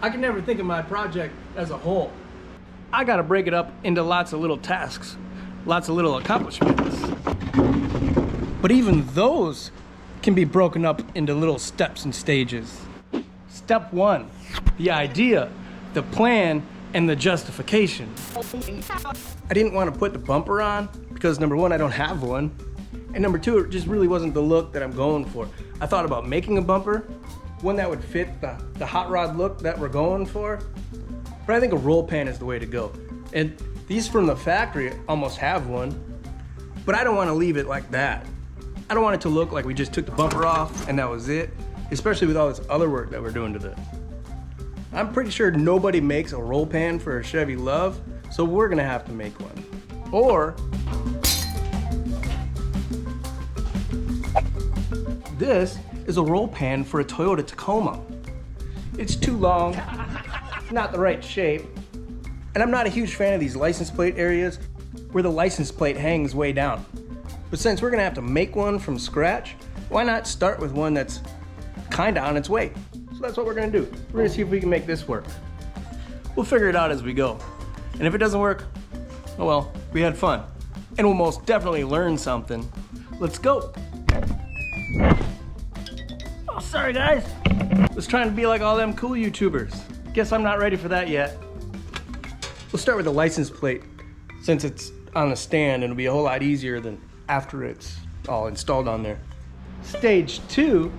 I can never think of my project as a whole. I gotta break it up into lots of little tasks, lots of little accomplishments. But even those can be broken up into little steps and stages. Step 1, the idea, the plan, and the justification. I didn't want to put the bumper on because number 1, I don't have one. And number 2, it just really wasn't the look that I'm going for. I thought about making a bumper, one that would fit the hot rod look that we're going for. But I think a roll pan is the way to go. And these from the factory almost have one, but I don't want to leave it like that. I don't want it to look like we just took the bumper off and that was it, especially with all this other work that we're doing to it. I'm pretty sure nobody makes a roll pan for a Chevy LUV, so we're gonna have to make one. Or this is a roll pan for a Toyota Tacoma. It's too long, not the right shape, and I'm not a huge fan of these license plate areas where the license plate hangs way down. But since we're gonna have to make one from scratch, why not start with one that's kinda on its way? So that's what we're gonna do. We're gonna see if we can make this work. We'll figure it out as we go. And if it doesn't work, oh well, we had fun. And we'll most definitely learn something. Let's go. Oh, sorry guys. Was trying to be like all them cool YouTubers. Guess I'm not ready for that yet. We'll start with the license plate since it's on the stand and it'll be a whole lot easier than after it's all installed on there. Stage 2,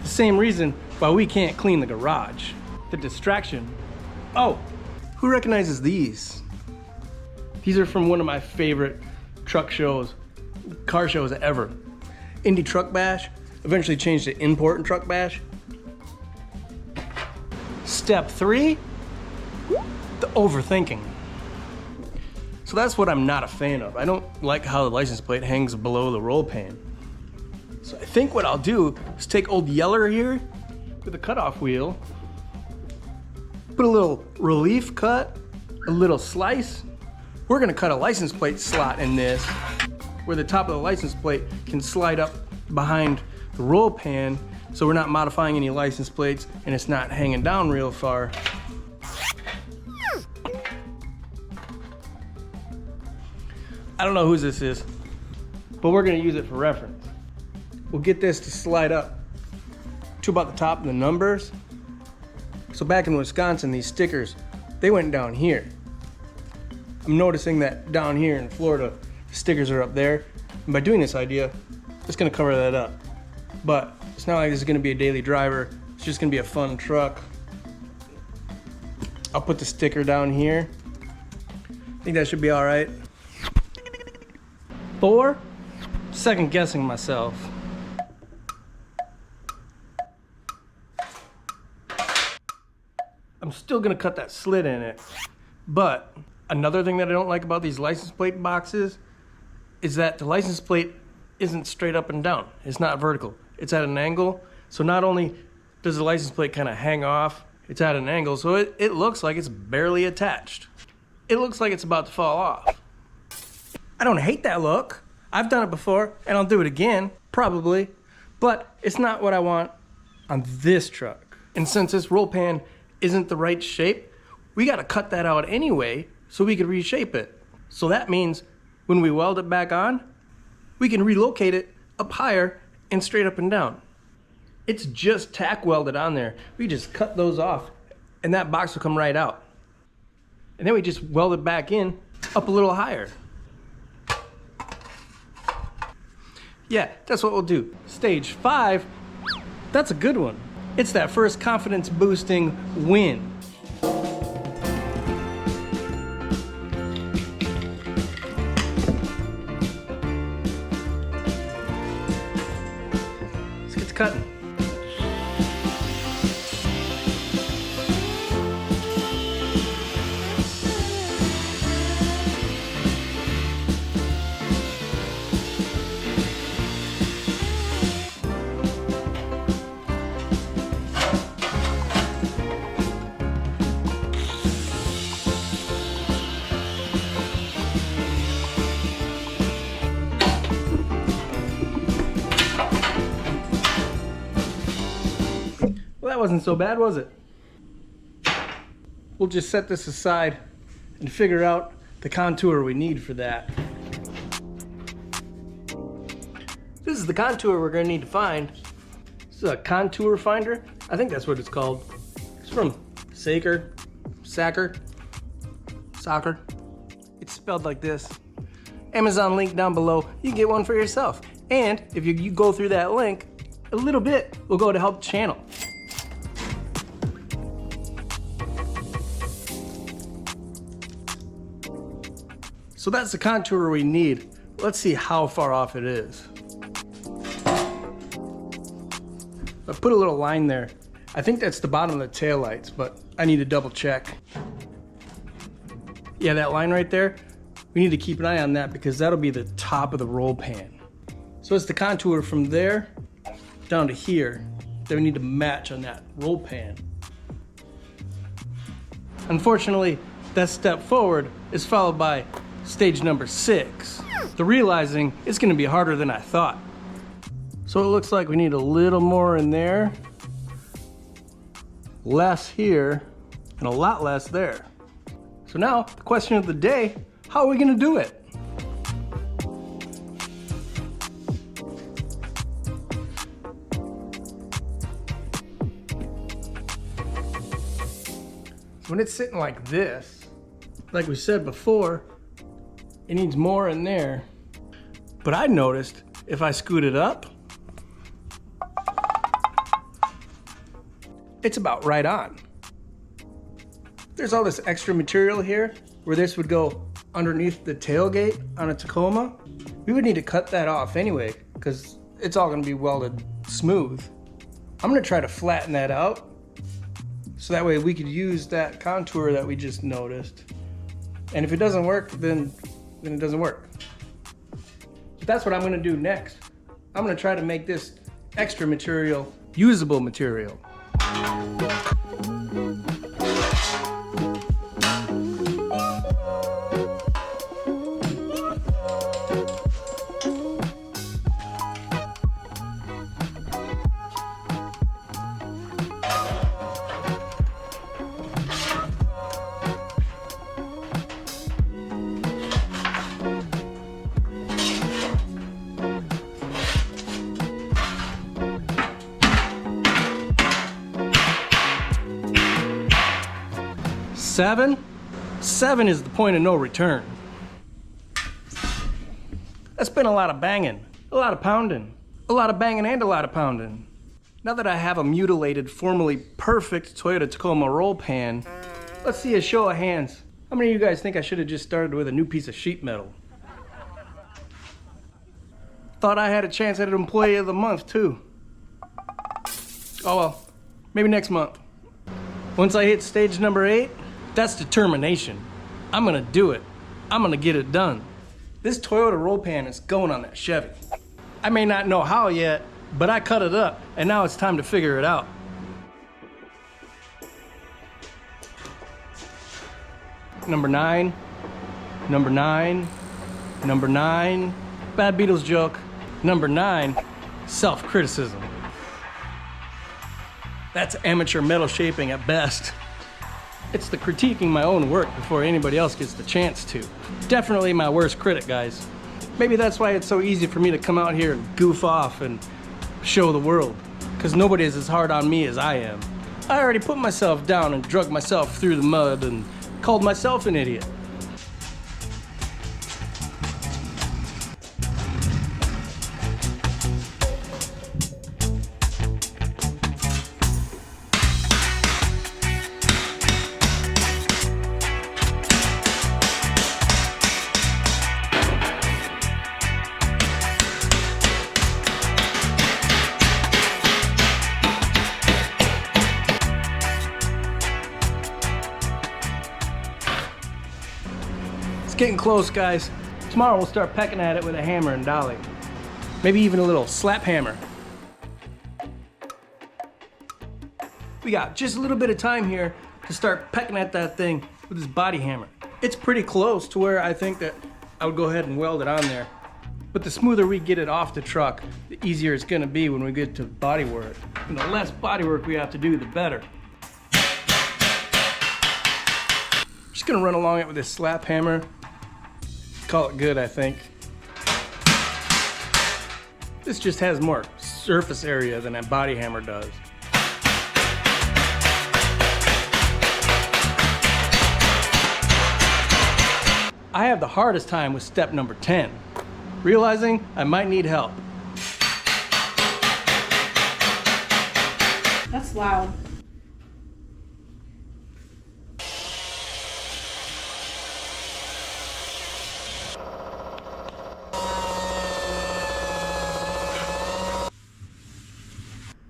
the same reason why we can't clean the garage. The distraction. Oh, who recognizes these? These are from one of my favorite truck shows, car shows ever. Indy Truck Bash, eventually changed to Important Truck Bash. Step 3, the overthinking. So that's what I'm not a fan of. I don't like how the license plate hangs below the roll pan. So I think what I'll do is take old Yeller here with a cutoff wheel, put a little relief cut, a little slice. We're gonna cut a license plate slot in this where the top of the license plate can slide up behind the roll pan so we're not modifying any license plates and it's not hanging down real far. I don't know whose this is, but we're gonna use it for reference. We'll get this to slide up to about the top of the numbers. So back in Wisconsin, these stickers, they went down here. I'm noticing that down here in Florida, the stickers are up there. And by doing this idea, it's gonna cover that up. But it's not like this is gonna be a daily driver. It's just gonna be a fun truck. I'll put the sticker down here. I think that should be all right. 4, second guessing myself. I'm still gonna cut that slit in it. But another thing that I don't like about these license plate boxes is that the license plate isn't straight up and down. It's not vertical. It's at an angle. So not only does the license plate kind of hang off, it's at an angle, so it looks like it's barely attached. It looks like it's about to fall off. I don't hate that look. I've done it before, and I'll do it again, probably, but it's not what I want on this truck. And since this roll pan isn't the right shape, we gotta cut that out anyway so we can reshape it. So that means when we weld it back on, we can relocate it up higher and straight up and down. It's just tack welded on there. We just cut those off and that box will come right out. And then we just weld it back in up a little higher. Yeah, that's what we'll do. Stage 5, that's a good one. It's that first confidence boosting win. Let's get to cutting. Well, that wasn't so bad, was it? we'll just set this aside and figure out the contour we need for that. This is the contour we're gonna need to find. This is a contour finder. I think that's what it's called. It's from Soccer. It's spelled like this. Amazon link down below. You can get one for yourself. And if you go through that link, a little bit will go to help the channel. So that's the contour we need. Let's see how far off it is. I put a little line there. I think that's the bottom of the taillights, but I need to double check. Yeah, that line right there, we need to keep an eye on that because that'll be the top of the roll pan. So it's the contour from there down to here that we need to match on that roll pan. Unfortunately, that step forward is followed by stage number 6. The realizing it's gonna be harder than I thought. So it looks like we need a little more in there, less here, and a lot less there. So now, the question of the day, how are we gonna do it? So when it's sitting like this, like we said before, it needs more in there. But I noticed if I scoot it up, it's about right on. There's all this extra material here where this would go underneath the tailgate on a Tacoma. We would need to cut that off anyway because it's all gonna be welded smooth. I'm gonna try to flatten that out so that way we could use that contour that we just noticed. And if it doesn't work, then it doesn't work. But that's what I'm gonna do next. I'm gonna try to make this extra material usable material. Seven is the point of no return. That's been a lot of banging, a lot of pounding, a lot of banging and a lot of pounding. Now that I have a mutilated, formally perfect Toyota Tacoma roll pan, let's see a show of hands. How many of you guys think I should have just started with a new piece of sheet metal? Thought I had a chance at an employee of the month too. Oh well, maybe next month. Once I hit stage number 8, that's determination. I'm gonna do it. I'm gonna get it done. This Toyota roll pan is going on that Chevy. I may not know how yet, but I cut it up, and now it's time to figure it out. Number 9, number 9, number 9, bad Beatles joke. Number 9, self-criticism. That's amateur metal shaping at best. It's the critiquing my own work before anybody else gets the chance to. Definitely my worst critic, guys. Maybe that's why it's so easy for me to come out here and goof off and show the world, because nobody is as hard on me as I am. I already put myself down and drug myself through the mud and called myself an idiot. It's getting close, guys. Tomorrow we'll start pecking at it with a hammer and dolly. Maybe even a little slap hammer. We got just a little bit of time here to start pecking at that thing with this body hammer. It's pretty close to where I think that I would go ahead and weld it on there. But the smoother we get it off the truck, the easier it's gonna be when we get to body work. And the less body work we have to do, the better. Just gonna run along it with this slap hammer. Call it good, I think. This just has more surface area than a body hammer does. I have the hardest time with step number 10, realizing I might need help. That's loud.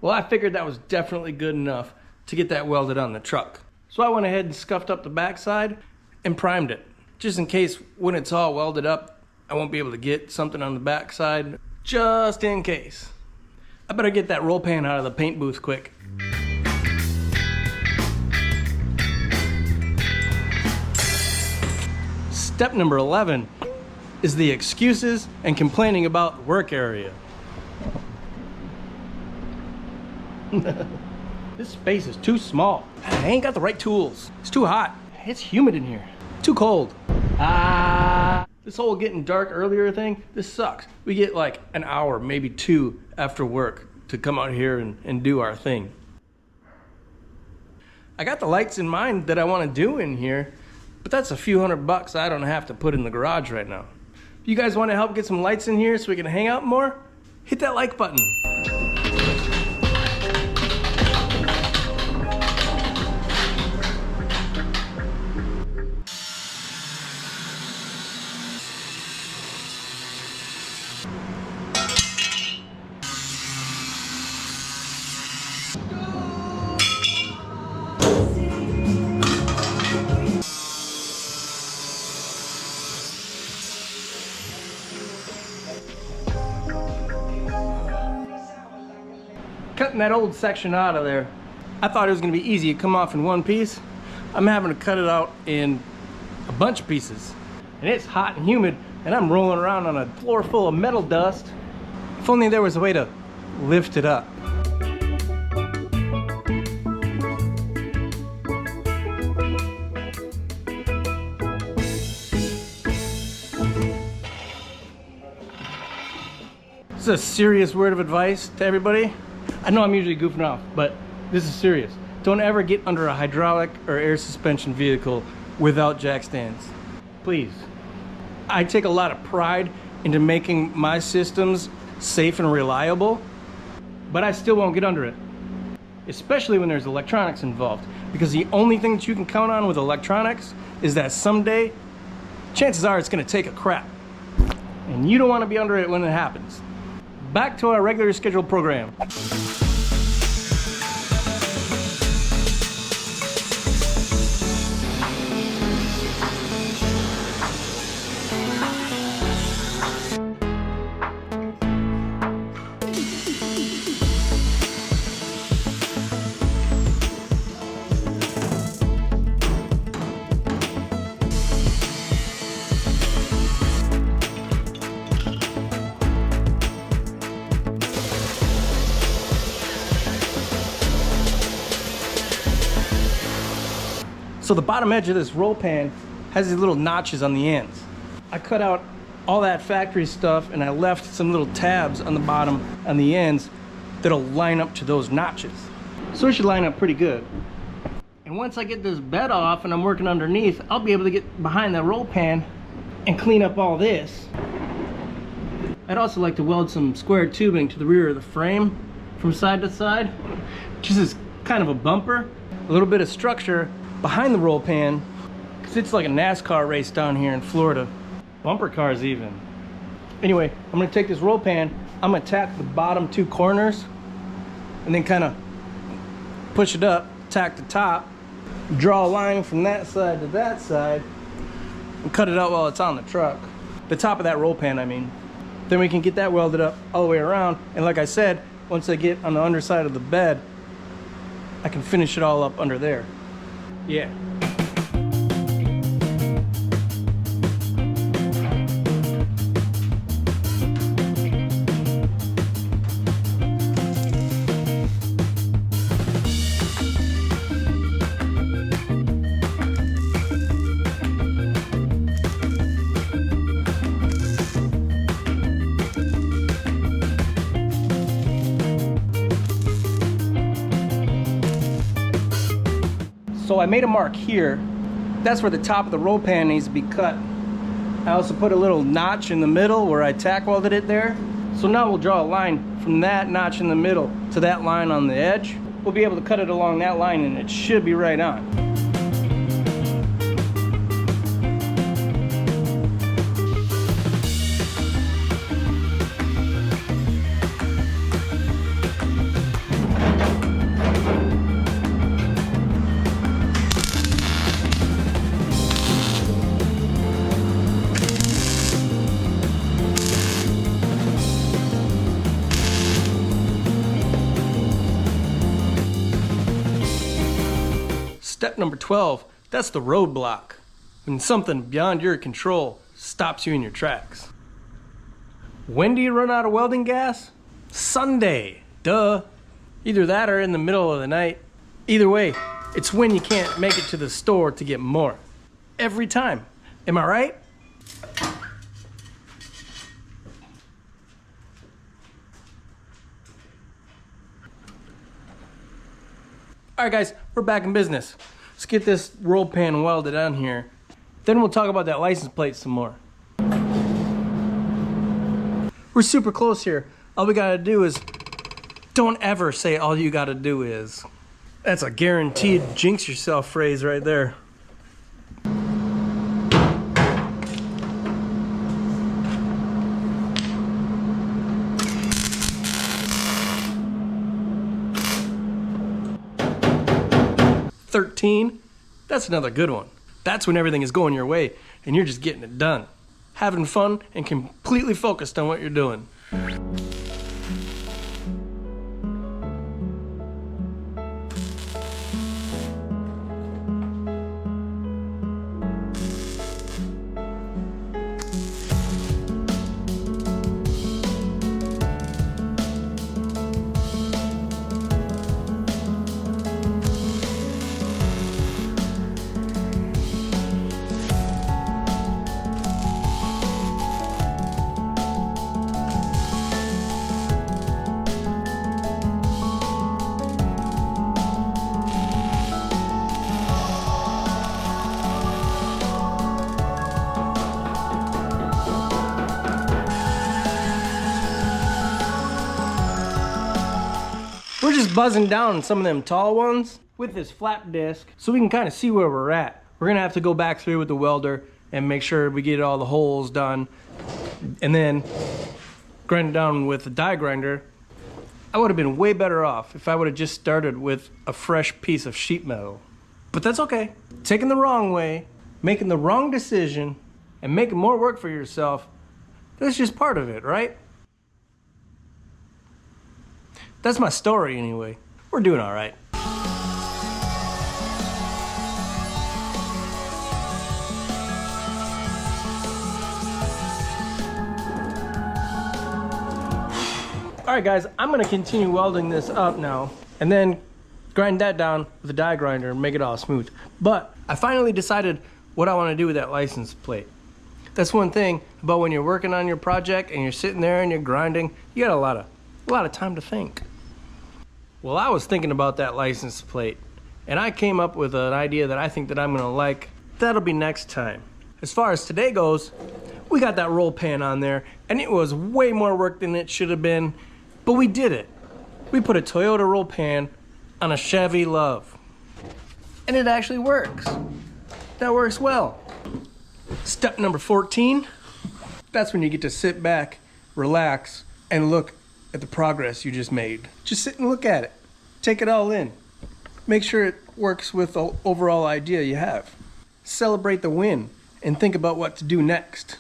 Well, I figured that was definitely good enough to get that welded on the truck. So I went ahead and scuffed up the backside and primed it. Just in case when it's all welded up, I won't be able to get something on the backside. Just in case. I better get that roll pan out of the paint booth quick. Step number 11 is the excuses and complaining about the work area. This space is too small. I ain't got the right tools. It's too hot. It's humid in here. Too cold. This whole getting dark earlier thing, this sucks. We get like an hour, maybe 2 after work to come out here and do our thing. I got the lights in mind that I want to do in here, but that's a few $100 I don't have to put in the garage right now. If you guys want to help get some lights in here so we can hang out more, hit that like button. Cutting that old section out of there, I thought it was gonna be easy to come off in one piece. I'm having to cut it out in a bunch of pieces. And it's hot and humid, and I'm rolling around on a floor full of metal dust. If only there was a way to lift it up. This is a serious word of advice to everybody. I know I'm usually goofing off, but this is serious. Don't ever get under a hydraulic or air suspension vehicle without jack stands. Please. I take a lot of pride into making my systems safe and reliable, but I still won't get under it. Especially when there's electronics involved, because the only thing that you can count on with electronics is that someday, chances are it's gonna take a crap. And you don't wanna be under it when it happens. Back to our regular scheduled program. So the bottom edge of this roll pan has these little notches on the ends. I cut out all that factory stuff and I left some little tabs on the bottom on the ends that'll line up to those notches. So it should line up pretty good. And once I get this bed off and I'm working underneath, I'll be able to get behind that roll pan and clean up all this. I'd also like to weld some square tubing to the rear of the frame from side to side. Just as kind of a bumper, a little bit of structure behind the roll pan, because it's like a NASCAR race down here in Florida. Bumper cars even. Anyway, I'm gonna take this roll pan, I'm gonna tack the bottom 2 corners, and then kind of push it up, tack the top, draw a line from that side to that side, and cut it out while it's on the truck. The top of that roll pan, I mean. Then we can get that welded up all the way around, and like I said, once I get on the underside of the bed, I can finish it all up under there. Yeah. I made a mark here. That's where the top of the roll pan needs to be cut. I also put a little notch in the middle where I tack welded it there. So now we'll draw a line from that notch in the middle to that line on the edge. We'll be able to cut it along that line and it should be right on. Step number 12, that's the roadblock. When something beyond your control stops you in your tracks. When do you run out of welding gas? Sunday, duh. Either that or in the middle of the night. Either way, it's when you can't make it to the store to get more. Every time, am I right? All right guys, we're back in business. Let's get this roll pan welded on here. Then we'll talk about that license plate some more. We're super close here. All we gotta do is, don't ever say all you gotta do is. That's a guaranteed jinx yourself phrase right there. That's another good one. That's when everything is going your way and you're just getting it done. Having fun and completely focused on what you're doing. We're just buzzing down some of them tall ones with this flap disc so we can kind of see where we're at. We're gonna have to go back through with the welder and make sure we get all the holes done and then grind it down with the die grinder. I would have been way better off if I would have just started with a fresh piece of sheet metal. But that's okay. Taking the wrong way, making the wrong decision, and making more work for yourself, that's just part of it, right? That's my story anyway. We're doing all right. All right guys, I'm gonna continue welding this up now and then grind that down with a die grinder and make it all smooth. But I finally decided what I wanna do with that license plate. That's one thing about when you're working on your project and you're sitting there and you're grinding, you got a lot of time to think. Well, I was thinking about that license plate and I came up with an idea that I think that I'm gonna like. That'll be next time. As far as today goes, we got that roll pan on there and it was way more work than it should have been, but we did it. We put a Toyota roll pan on a Chevy LUV and it actually works. That works well. Step number 14, that's when you get to sit back, relax, and look at the progress you just made. Just sit and look at it. Take it all in. Make sure it works with the overall idea you have. Celebrate the win and think about what to do next.